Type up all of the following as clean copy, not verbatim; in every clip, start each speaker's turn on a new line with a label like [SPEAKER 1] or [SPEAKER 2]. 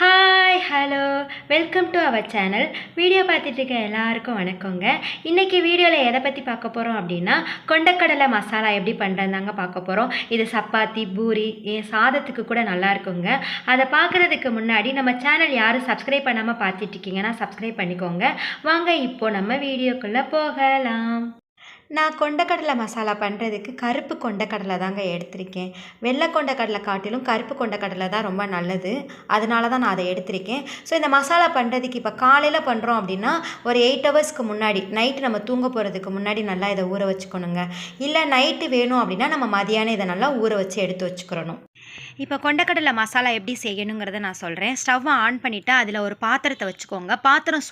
[SPEAKER 1] Hi hello welcome to our channel. Video பார்த்துட்டு இருக்க எல்லாருக்கும் வணக்கங்க. இன்றைக்கி வீடியோவில் எதை பற்றி பார்க்க போகிறோம் அப்படின்னா, கொண்டக்கடலை மசாலா எப்படி பண்ணுறதாங்க பார்க்க போகிறோம். இது சப்பாத்தி, பூரி, சாதத்துக்கு கூட நல்லா இருக்குங்க. அதை பார்க்குறதுக்கு முன்னாடி நம்ம சேனல் யாரும் சப்ஸ்கிரைப் பண்ணாமல் பார்த்துட்ருக்கீங்கன்னா சப்ஸ்கிரைப் பண்ணிக்கோங்க. வாங்க இப்போது நம்ம வீடியோக்குள்ளே போகலாம். நான் கொண்டக்கடலை மசாலா பண்ணுறதுக்கு கருப்பு கொண்டக்கடலை தாங்க எடுத்திருக்கேன். வெள்ளை கொண்டக்கடலை காட்டிலும் கருப்பு கொண்டக்கடலை தான் ரொம்ப நல்லது. அதனால தான் நான் அதை எடுத்திருக்கேன். ஸோ இந்த மசாலா பண்ணுறதுக்கு இப்போ காலையில் பண்ணுறோம் அப்படின்னா ஒரு 8 ஹவர்ஸ்க்கு முன்னாடி, நைட்டு நம்ம தூங்க போகிறதுக்கு முன்னாடி நல்லா இதை ஊற வச்சுக்கணுங்க. இல்லை நைட்டு வேணும் அப்படின்னா நம்ம மதியானம் இதை நல்லா ஊற வச்சு எடுத்து வச்சுக்கிறணும். இப்போ கொண்டக்கடலை மசாலா எப்படி செய்யணுங்கிறத நான் சொல்கிறேன். ஸ்டவ்வை ஆன் பண்ணிவிட்டு அதில் ஒரு பாத்திரத்தை வச்சுக்கோங்க. பாத்திரம்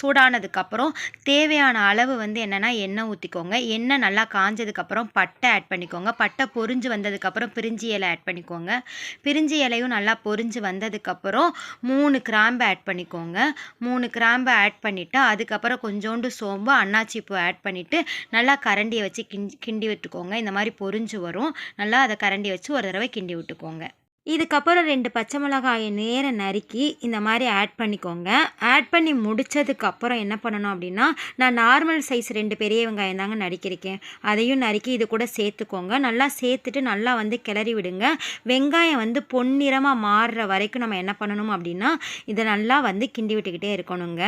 [SPEAKER 1] சூடானதுக்கப்புறம் தேவையான அளவு என்னென்னா எண்ணெய் ஊற்றிக்கோங்க. எண்ணெய் நல்லா காஞ்சதுக்கப்புறம் பட்டை ஆட் பண்ணிக்கோங்க. பட்டை பொரிஞ்சு வந்ததுக்கப்புறம் பிரிஞ்சி இலை ஆட் பண்ணிக்கோங்க. பிரிஞ்சி இலையும் நல்லா பொரிஞ்சு வந்ததுக்கப்புறம் 3 கிராம்பு ஆட் பண்ணிக்கோங்க. 3 கிராம்பு ஆட் பண்ணிவிட்டு அதுக்கப்புறம் கொஞ்சோண்டு சோம்பு, அன்னாச்சி பூ ஆட் பண்ணிவிட்டு நல்லா கரண்டியை வச்சு கிண்டி விட்டுக்கோங்க. இந்த மாதிரி பொரிஞ்சு வரும். நல்லா அதை கரண்டி வச்சு ஒரு தடவை கிண்டி விட்டுக்கோங்க. இதுக்கப்புறம் 2 பச்சை மிளகாயை நேர நறுக்கி இந்த மாதிரி ஆட் பண்ணிக்கோங்க. ஆட் பண்ணி முடித்ததுக்கப்புறம் என்ன பண்ணணும் அப்படின்னா, நான் நார்மல் சைஸ் 2 பெரிய வெங்காயம் தாங்க நறுக்கியிருக்கேன். அதையும் நறுக்கி இது கூட சேர்த்துக்கோங்க. நல்லா சேர்த்துட்டு நல்லா கிளறி விடுங்க. வெங்காயம் பொன்னிறமாக மாறுற வரைக்கும் நம்ம என்ன பண்ணணும் அப்படின்னா, இதை நல்லா கிண்டி விட்டுக்கிட்டே இருக்கணுங்க.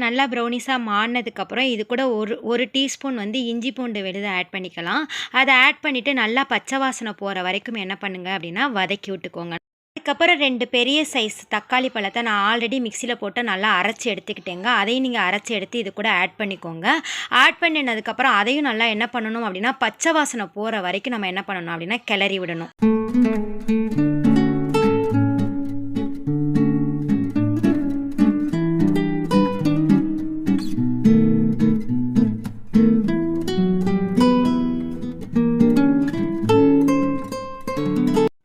[SPEAKER 1] நல்லா ப்ரௌனிஸாக மாறினதுக்கப்புறம் இது கூட ஒரு டீஸ்பூன் இஞ்சி பூண்டு விழுதை ஆட் பண்ணிக்கலாம். அதை ஆட் பண்ணிவிட்டு நல்லா பச்சை வாசனை போகிற வரைக்கும் என்ன பண்ணுங்க அப்படின்னா வதக்கி விட்டுக்கோங்க. அதுக்கப்புறம் 2 பெரிய சைஸ் தக்காளி பழத்தை நான் ஆல்ரெடி மிக்சியில் போட்டு நல்லா அரைச்சி எடுத்துக்கிட்டேங்க. அதையும் நீங்கள் அரைச்சி எடுத்து இது கூட ஆட் பண்ணிக்கோங்க. ஆட் பண்ணினதுக்கப்புறம் அதையும் நல்லா என்ன பண்ணணும் அப்படின்னா, பச்சை வாசனை போகிற வரைக்கும் நம்ம என்ன பண்ணணும் அப்படின்னா கிளறி விடணும்.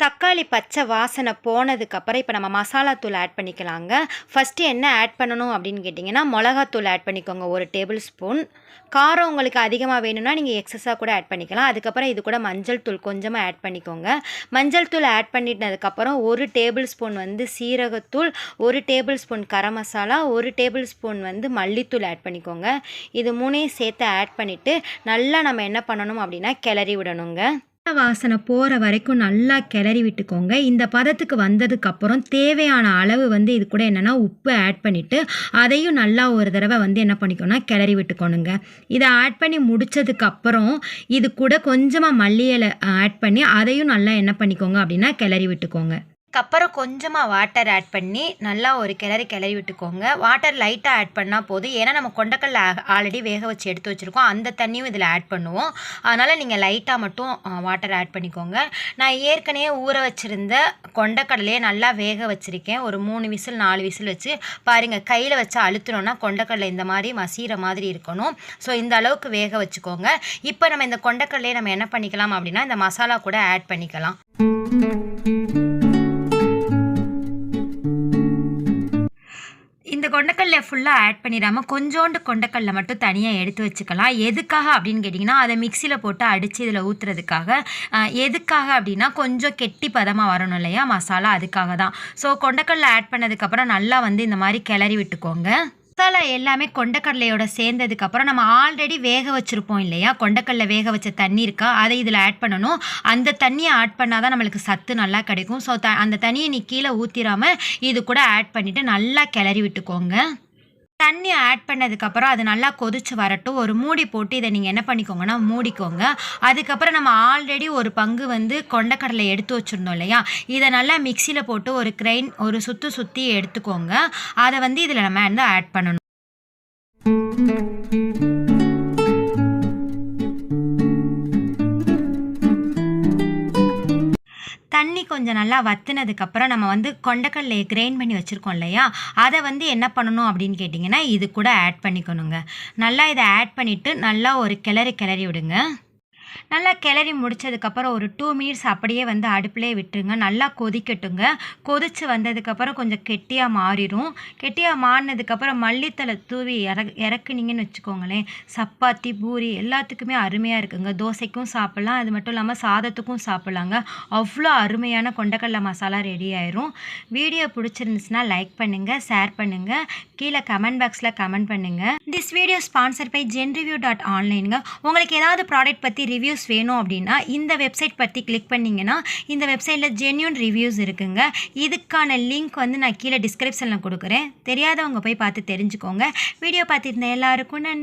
[SPEAKER 1] தக்காளி பச்சை வாசனை போனதுக்கப்புறம் இப்போ நம்ம மசாலாத்தூள் ஆட் பண்ணிக்கலாங்க. ஃபஸ்ட்டு என்ன ஆட் பண்ணணும் அப்படின்னு கேட்டிங்கன்னா, மிளகாத்தூள் ஆட் பண்ணிக்கோங்க 1 டேபிள் ஸ்பூன். காரம் உங்களுக்கு அதிகமாக வேணும்னா நீங்கள் எக்ஸஸாக கூட ஆட் பண்ணிக்கலாம். அதுக்கப்புறம் இது கூட மஞ்சள் தூள் கொஞ்சமாக ஆட் பண்ணிக்கோங்க. மஞ்சள் தூள் ஆட் பண்ணிட்டதுக்கப்புறம் 1 டேபிள் ஸ்பூன் சீரகத்தூள், 1 table spoon garam masala, 1 table spoon மல்லித்தூள் ஆட் பண்ணிக்கோங்க. இது 3ஐயும் சேர்த்து ஆட் பண்ணிவிட்டு நல்லா நம்ம என்ன பண்ணணும் அப்படின்னா கிளறி விடணுங்க. வாசனை போகிற வரைக்கும் நல்லா கிளறி விட்டுக்கோங்க. இந்த பதத்துக்கு வந்ததுக்கப்புறம் தேவையான அளவு இது கூட என்னென்னா உப்பு ஆட் பண்ணிவிட்டு அதையும் நல்லா ஒரு தடவை என்ன பண்ணிக்கோன்னா கிளறி விட்டுக்கணுங்க. இதை ஆட் பண்ணி முடித்ததுக்கப்புறம் இது கூட கொஞ்சமாக மல்லி இலை ஆட் பண்ணி அதையும் நல்லா என்ன பண்ணிக்கோங்க அப்படின்னா கிளறி விட்டுக்கோங்க. அதுக்கப்புறம் கொஞ்சமாக வாட்டர் ஆட் பண்ணி நல்லா ஒரு கிளறி விட்டுக்கோங்க. வாட்டர் லைட்டாக ஆட் பண்ணால் போதும். ஏன்னா நம்ம கொண்டக்கடலை ஆல்ரெடி வேக வச்சு எடுத்து வச்சுருக்கோம். அந்த தண்ணியும் இதில் ஆட் பண்ணுவோம். அதனால் நீங்கள் லைட்டாக மட்டும் வாட்டர் ஆட் பண்ணிக்கோங்க. நான் ஏற்கனவே ஊற வச்சுருந்த கொண்டக்கடலையே நல்லா வேக வச்சுருக்கேன். ஒரு 3 விசில் 4 விசில் வச்சு பாருங்கள். கையில் வச்சு அழுத்தினோன்னா கொண்டக்கடலை இந்த மாதிரி மசிகிற மாதிரி இருக்கணும். ஸோ இந்த அளவுக்கு வேக வச்சுக்கோங்க. இப்போ நம்ம இந்த கொண்டக்கடலையை நம்ம என்ன பண்ணிக்கலாம் அப்படின்னா, இந்த மசாலா கூட ஆட் பண்ணிக்கலாம். இந்த கொண்டக்கடலை ஃபுல்லாக ஆட் பண்ணிடாமல் கொஞ்சோண்டு கொண்டக்கடலை மட்டும் தனியாக எடுத்து வச்சுக்கலாம். எதுக்காக அப்படின்னு கேட்டிங்கன்னா, அதை மிக்சியில் போட்டு அடித்து இதில் ஊற்றுறதுக்காக. எதுக்காக அப்படின்னா, கொஞ்சம் கெட்டி பதமாக வரணும் இல்லையா மசாலா, அதுக்காக தான். ஸோ கொண்டக்கடலை ஆட் பண்ணதுக்கப்புறம் நல்லா இந்த மாதிரி கிளறி விட்டுக்கோங்க. மசாலா எல்லாமே கொண்டக்கடலையோட சேர்ந்ததுக்கப்புறம் நம்ம ஆல்ரெடி வேக வச்சுருப்போம் இல்லையா, கொண்டக்கடலை வேக வச்ச தண்ணி இருக்கா, அதை இதில் ஆட் பண்ணணும். அந்த தண்ணியை ஆட் பண்ணால் தான் நம்மளுக்கு சத்து நல்லா கிடைக்கும். ஸோ அந்த தண்ணியை நீ கீழே ஊற்றிடாமல் இது கூட ஆட் பண்ணிவிட்டு நல்லா கிளறி விட்டுக்கோங்க. தண்ணி ஆட் பண்ணதுக்கப்புறம் அது நல்லா கொதிச்சு வரட்டும். ஒரு மூடி போட்டு இதை நீங்கள் என்ன பண்ணிக்கோங்கன்னா மூடிக்கோங்க. அதுக்கப்புறம் நம்ம ஆல்ரெடி ஒரு பங்கு கொண்டக்கடலை எடுத்து வச்சுருந்தோம் இல்லையா, இதை நல்லா மிக்சியில் போட்டு ஒரு சுற்றி எடுத்துக்கோங்க. அதை இதில் நம்ம ஆட் பண்ணணும். தண்ணி கொஞ்சம் நல்லா வற்றினதுக்கப்புறம் நம்ம கொண்டக்கடலையை கிரைண்ட் பண்ணி வச்சுருக்கோம் இல்லையா, அதை என்ன பண்ணணும் அப்படின்னு கேட்டிங்கன்னா, இது கூட ஆட் பண்ணிக்கணுங்க. நல்லா இதை ஆட் பண்ணிவிட்டு நல்லா ஒரு கிளறி விடுங்க. நல்லா கிளறி முடிச்சதுக்கப்புறம் ஒரு 2 மினிட்ஸ் அப்படியே வந்து அடுப்பிலே விட்டுருங்க. நல்லா கொதிக்கட்டுங்க. கொதிச்சு வந்ததுக்கப்புறம் கொஞ்சம் கெட்டியாக மாறிடும். கெட்டியாக மாறினதுக்கப்புறம் மல்லித்தழை தூவி இறக்குனீங்கன்னு வச்சுக்கோங்களேன், சப்பாத்தி, பூரி எல்லாத்துக்குமே அருமையாக இருக்குங்க. தோசைக்கும் சாப்பிட்லாம், அது மட்டும் இல்லாமல் சாதத்துக்கும் சாப்பிட்லாங்க. அவ்வளோ அருமையான கொண்டக்கடலை மசாலா ரெடி ஆயிரும். வீடியோ பிடிச்சிருந்துச்சுன்னா லைக் பண்ணுங்கள், ஷேர் பண்ணுங்கள், கீழே கமெண்ட் பாக்ஸில் கமெண்ட் பண்ணுங்கள். திஸ் வீடியோ ஸ்பான்சர் பை genreview.onlineங்க. உங்களுக்கு ஏதாவது ப்ராடக்ட் பற்றி ரிவ்யூஸ் வேணும் அப்படின்னா இந்த வெப்சைட் பற்றி கிளிக் பண்ணிங்கன்னா இந்த வெப்சைட்டில் ஜென்யூன் ரிவ்யூஸ் இருக்குங்க. இதுக்கான லிங்க் வந்து நான் கீழே டிஸ்கிரிப்ஷனில் கொடுக்குறேன். தெரியாதவங்க போய் பார்த்து தெரிஞ்சுக்கோங்க. வீடியோ பார்த்துருந்த எல்லாருக்கும் நன்றி.